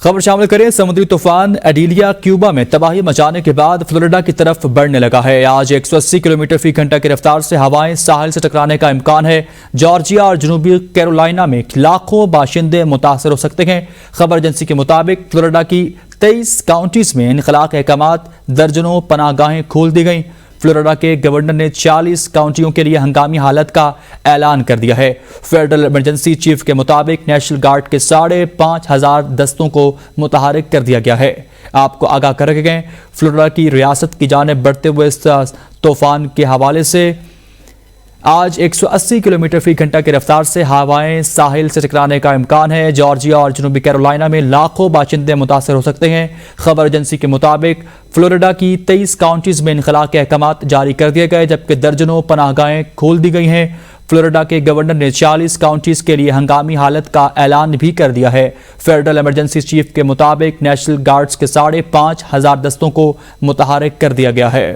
خبر شامل کریں، سمندری طوفان ایڈیلیا کیوبا میں تباہی مچانے کے بعد فلوریڈا کی طرف بڑھنے لگا ہے۔ آج 180 کلومیٹر فی گھنٹہ کی رفتار سے ہوائیں ساحل سے ٹکرانے کا امکان ہے۔ جارجیا اور جنوبی کیرولائنا میں لاکھوں باشندے متاثر ہو سکتے ہیں۔ خبر ایجنسی کے مطابق فلوریڈا کی 23 کاؤنٹیز میں انخلاء کے احکامات، درجنوں پناہ گاہیں کھول دی گئیں۔ فلوریڈا کے گورنر نے 40 کاؤنٹیوں کے لیے ہنگامی حالت کا اعلان کر دیا ہے۔ فیڈرل ایمرجنسی چیف کے مطابق نیشنل گارڈ کے 5,500 دستوں کو متحرک کر دیا گیا ہے۔ آپ کو آگاہ کر کے گئے، فلوریڈا کی ریاست کی جانب بڑھتے ہوئے اس طوفان کے حوالے سے آج 180 کلومیٹر فی گھنٹہ کی رفتار سے ہوائیں ساحل سے ٹکرانے کا امکان ہے۔ جارجیا اور جنوبی کیرولائنا میں لاکھوں باشندے متاثر ہو سکتے ہیں۔ خبر ایجنسی کے مطابق فلوریڈا کی 23 کاؤنٹیز میں انخلاء کے احکامات جاری کر دیے گئے، جبکہ درجنوں پناہ گاہیں کھول دی گئی ہیں۔ فلوریڈا کے گورنر نے 40 کاؤنٹیز کے لیے ہنگامی حالت کا اعلان بھی کر دیا ہے۔ فیڈرل ایمرجنسی چیف کے مطابق نیشنل گارڈز کے 5,500 دستوں کو متحرک کر دیا گیا ہے۔